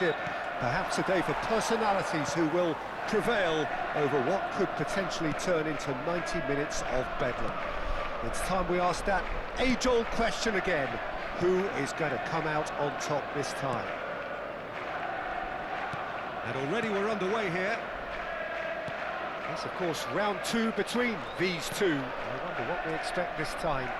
Perhaps a day for personalities who will prevail over what could potentially turn into 90 minutes of bedlam. It's time we ask that age-old question again. Who is going to come out on top this time? And already we're underway here. It's, of course, round two between these two. I wonder what we expect this time.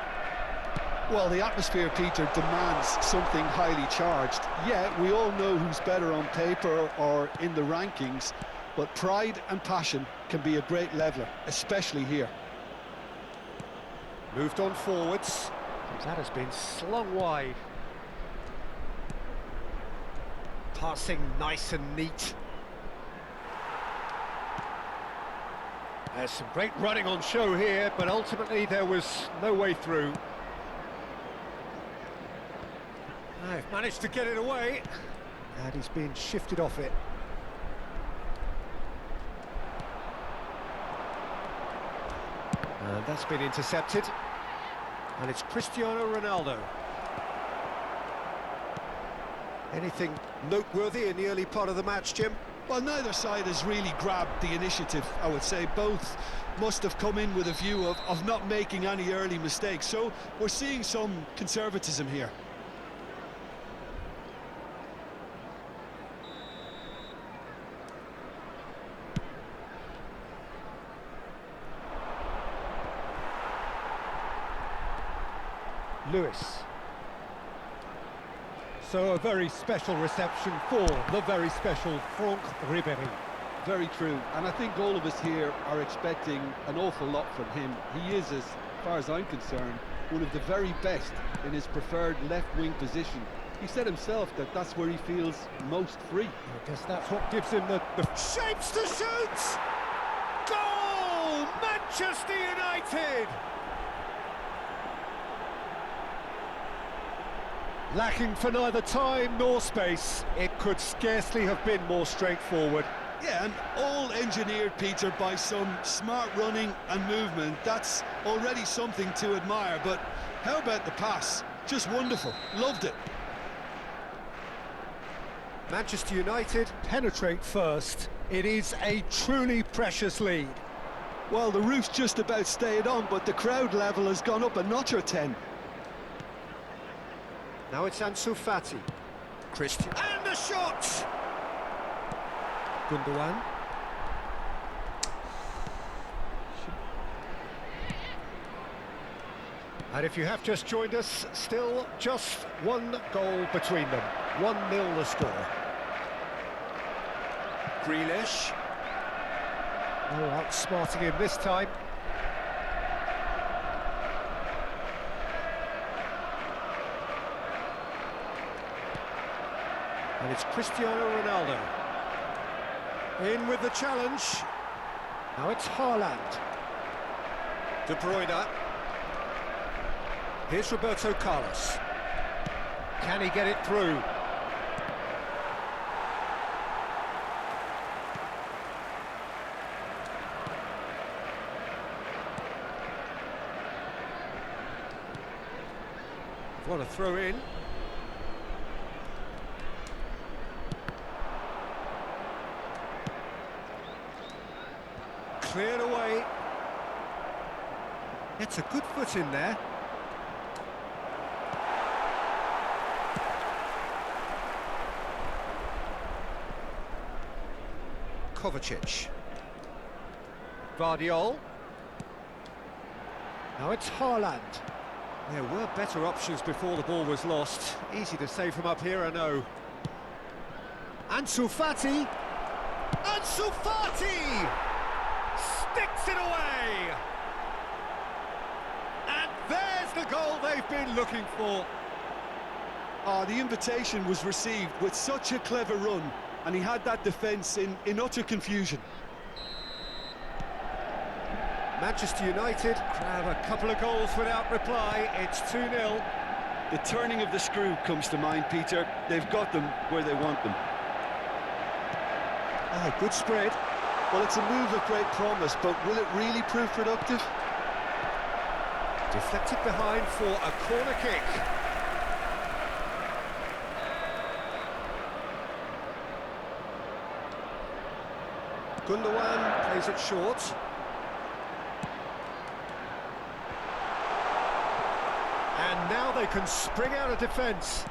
Well, the atmosphere, Peter, demands something highly charged. Yeah, we all know who's better on paper or in the rankings, but pride and passion can be a great leveller, especially here. Moved on forwards. That has been slung wide. Passing nice and neat. There's some great running on show here, but ultimately there was no way through. They've managed to get it away, and he's been shifted off it. And that's been intercepted. And it's Cristiano Ronaldo. Anything noteworthy in the early part of the match, Jim? Well, neither side has really grabbed the initiative, I would say. Both must have come in with a view of not making any early mistakes. So we're seeing some conservatism here. Lewis. So a very special reception for the very special Franck Ribéry. Very true, and I think all of us here are expecting an awful lot from him. He is, as far as I'm concerned, one of the very best in his preferred left-wing position. He said himself that that's where he feels most free. I guess that's what gives him the shapes to shoot! Goal! Manchester United! Lacking for neither time nor space, it could scarcely have been more straightforward. Yeah, and all engineered, Peter, by some smart running and movement. That's already something to admire, but how about the pass? Just wonderful. Loved it. Manchester United penetrate first. It is a truly precious lead. Well, the roof's just about stayed on, but the crowd level has gone up a notch or 10. Now it's Ansu Fati. Christian. And the shot! Gundogan. And if you have just joined us, still just one goal between them. 1-0 the score. Grealish. Oh, outsmarting him this time. And it's Cristiano Ronaldo. In with the challenge. Now it's Haaland. De Bruyne. Here's Roberto Carlos. Can he get it through? What a throw in. Cleared away. It's a good foot in there. Kovacic. Guardiola. Now it's Haaland. There were better options before the ball was lost. Easy to say from up here, I know. Ansu Fati. Ansu Fati! Sticks it away! And there's the goal they've been looking for. The invitation was received with such a clever run, and he had that defence in utter confusion. Manchester United grab a couple of goals without reply. It's 2-0. The turning of the screw comes to mind, Peter. They've got them where they want them. Good spread. Well, it's a move of great promise, but will it really prove productive? Deflected behind for a corner kick. Gundogan plays it short. And now they can spring out of defence.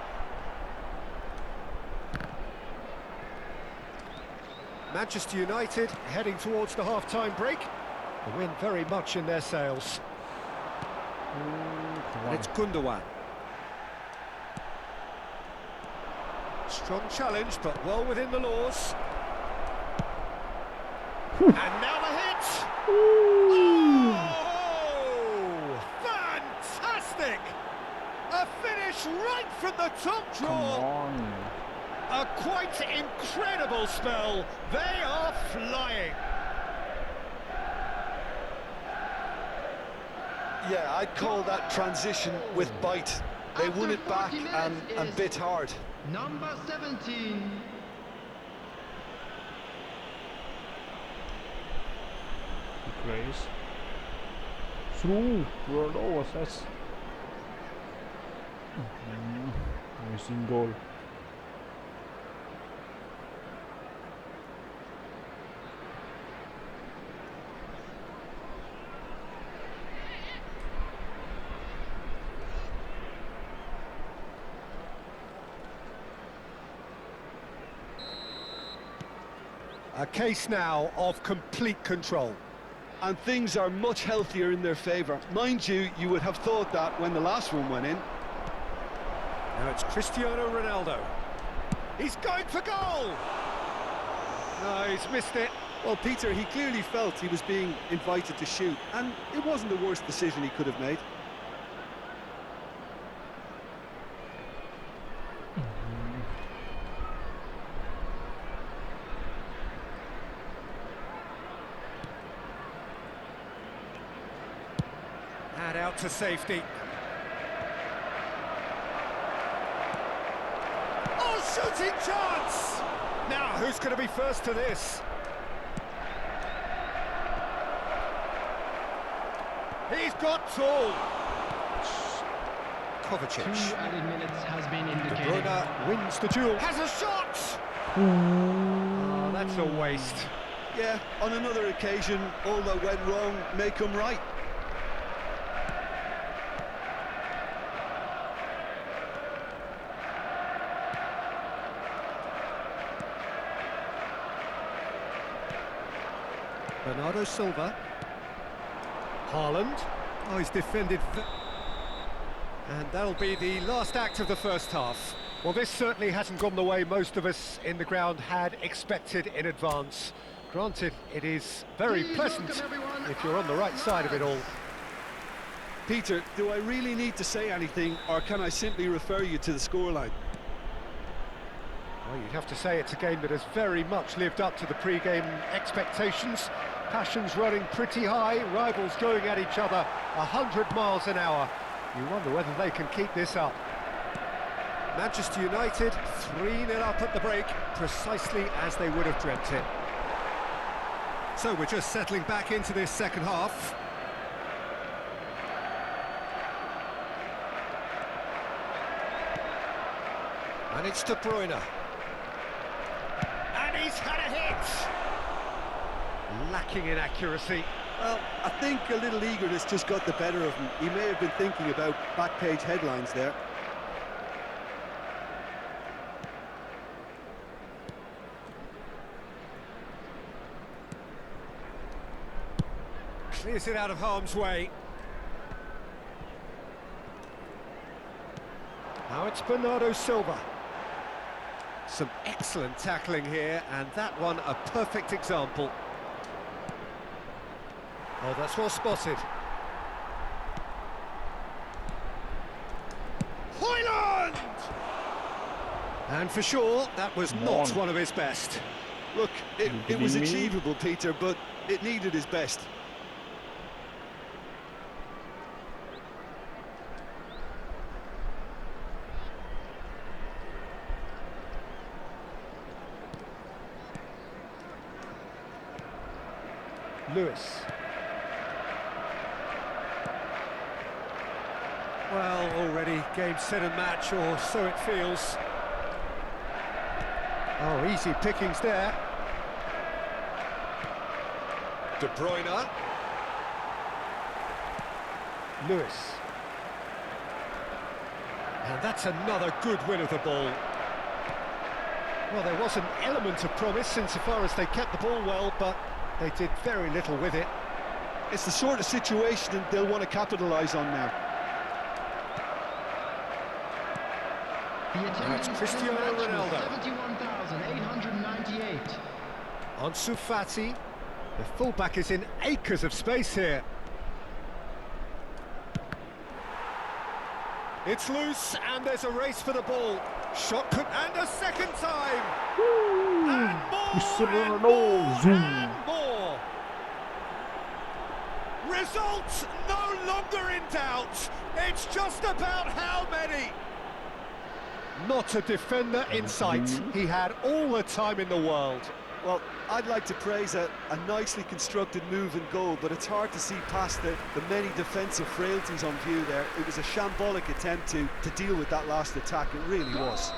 Manchester United heading towards the half-time break. The wind very much in their sails. And it's Gundogan. Strong challenge, but well within the laws. And now the hit! Oh! Fantastic! A finish right from the top draw. A quite incredible spell. They are flying. Yeah, I'd call that transition with bite. They won it back and bit hard. Number 17. Grace. Through. Rolled over. That's amazing goal. A case now of complete control. And things are much healthier in their favour. Mind you, you would have thought that when the last one went in. Now it's Cristiano Ronaldo. He's going for goal! No, he's missed it. Well, Peter, he clearly felt he was being invited to shoot, and it wasn't the worst decision he could have made. And out to safety. Oh, shooting chance! Now, who's going to be first to this? He's got tall. Kovacic. 2 added minutes has been De indicated. Bruyne wins the duel. Has a shot! Oh, that's a waste. Yeah, on another occasion, all that went wrong may come right. Bernardo Silva. Haaland. Oh, he's defended. And that'll be the last act of the first half. Well, this certainly hasn't gone the way most of us in the ground had expected in advance. Granted, it is very pleasant if you're on the right side of it all. Peter, do I really need to say anything, or can I simply refer you to the scoreline? Well, you'd have to say it's a game that has very much lived up to the pre-game expectations. Passions running pretty high, rivals going at each other 100 miles an hour. You wonder whether they can keep this up. Manchester United 3-0 up at the break, precisely as they would have dreamt it. So we're just settling back into this second half. And it's De Bruyne. And he's had a hit! Lacking in accuracy. Well, I think a little eagerness just got the better of him. He may have been thinking about back-page headlines there. Clears it out of harm's way. Now it's Bernardo Silva. Some excellent tackling here, and that one a perfect example. Oh, that's well spotted. Højlund! And for sure, that was not one of his best. Look, it was achievable, Peter, but it needed his best. Lewis. Well, already game, set and match, or so it feels. Oh, easy pickings there. De Bruyne. Lewis. And that's another good win of the ball. Well, there was an element of promise insofar as they kept the ball well, but they did very little with it. It's the sort of situation they'll want to capitalise on now. The attendance That's Cristiano in the match was Ronaldo. 71,898. Ansu Fati. The fullback is in acres of space here. It's loose, and there's a race for the ball. Shot could, and a second time! And more, Cristiano and more, Ronaldo. Zoom. and more! Results no longer in doubt. It's just about how many. Not a defender in sight. He had all the time in the world. Well, I'd like to praise a nicely constructed move and goal, but it's hard to see past the many defensive frailties on view there. It was a shambolic attempt to deal with that last attack, it really was.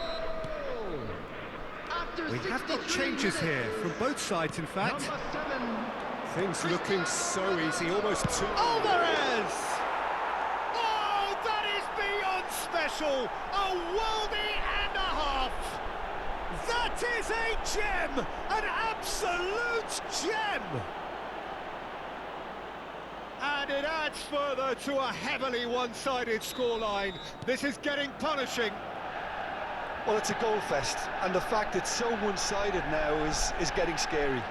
After We have got 63 changes here minutes, from both sides, in fact. Number 7. Things looking so easy, almost too... Alvarez! Oh, that is beyond special! A worldie and a half! That is a gem! An absolute gem! And it adds further to a heavily one-sided scoreline. This is getting punishing. Well, it's a goal fest, and the fact it's so one-sided now is getting scary.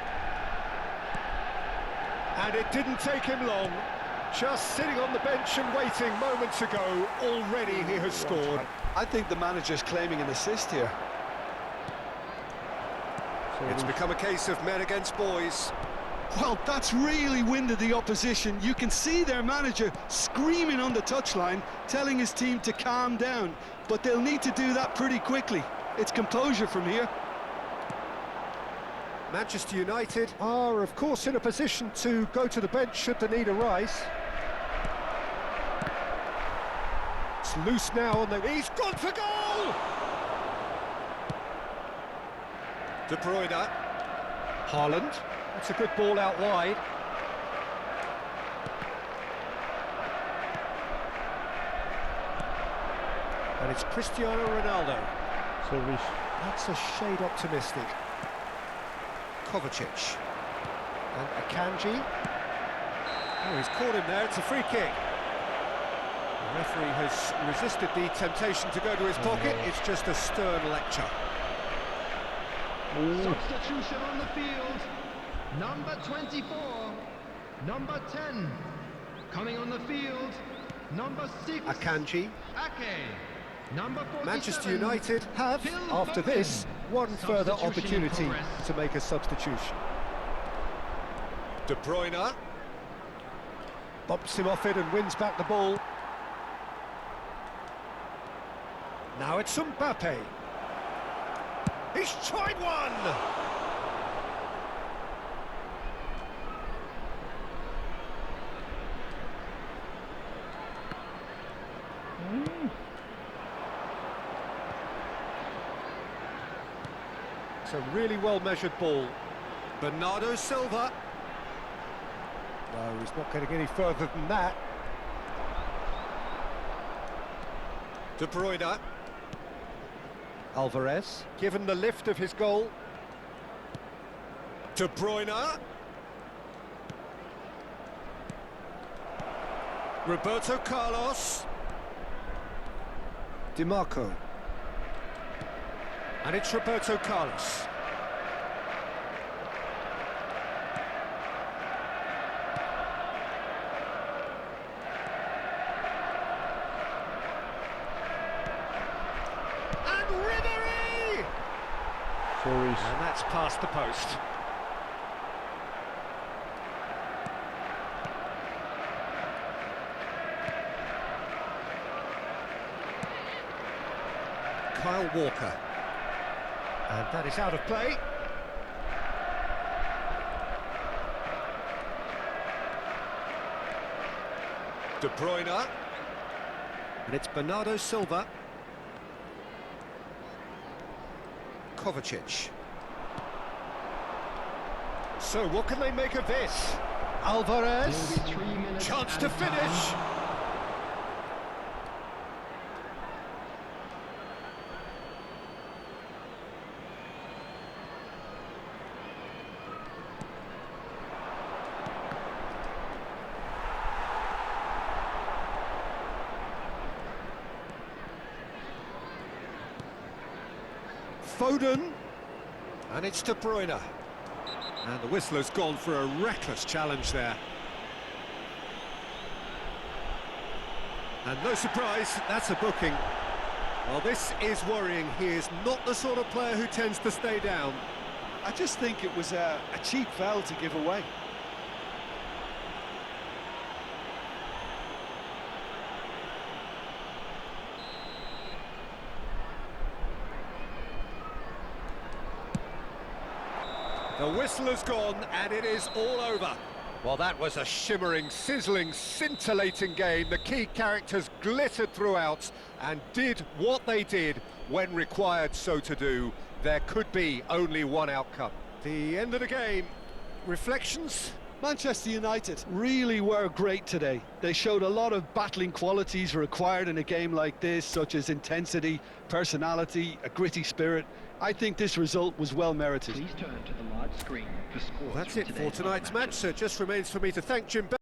And it didn't take him long. Just sitting on the bench and waiting moments ago, already he has scored. I think the manager's claiming an assist here. It's become a case of men against boys. Well, that's really winded the opposition. You can see their manager screaming on the touchline, telling his team to calm down. But they'll need to do that pretty quickly. It's composure from here. Manchester United are, of course, in a position to go to the bench should the need arise. It's loose now on the... He's gone for goal! De Bruyne. Haaland. That's a good ball out wide. And it's Cristiano Ronaldo. Service. That's a shade optimistic. Kovacic. And Akanji. Oh, he's caught him there, it's a free kick. The referee has resisted the temptation to go to his pocket. It's just a stern lecture. Substitution on the field. Number 24. Number 10. Coming on the field. Number 6. Akanji. Ake. Number 47. Manchester United have, Phil after Foden. this, one further Substitution in opportunity progress. to make a substitution. De Bruyne. Bumps him off it and wins back the ball. Now it's Mbappe. He's tried one! It's a really well-measured ball. Bernardo Silva. No, he's not getting any further than that. De Bruyne. Alvarez, given the lift of his goal. De Bruyne. Roberto Carlos. Di Marco. And it's Roberto Carlos. Service. And that's past the post. Kyle Walker. And that is out of play. De Bruyne. And it's Bernardo Silva. Kovacic. So what can they make of this? Alvarez, Will be 3 minutes chance to and finish. time. Foden, and it's De Bruyne. And the whistler's gone for a reckless challenge there. And no surprise, that's a booking. Well, this is worrying. He is not the sort of player who tends to stay down. I just think it was a cheap foul to give away. The whistler's gone, and it is all over. Well, that was a shimmering, sizzling, scintillating game. The key characters glittered throughout and did what they did when required so to do. There could be only one outcome. The end of the game. Reflections? Manchester United really were great today. They showed a lot of battling qualities required in a game like this, such as intensity, personality, a gritty spirit. I think this result was well merited. Please turn to the large screen for scores. That's from it for today's tonight's match, matches. so it just remains for me to thank Jim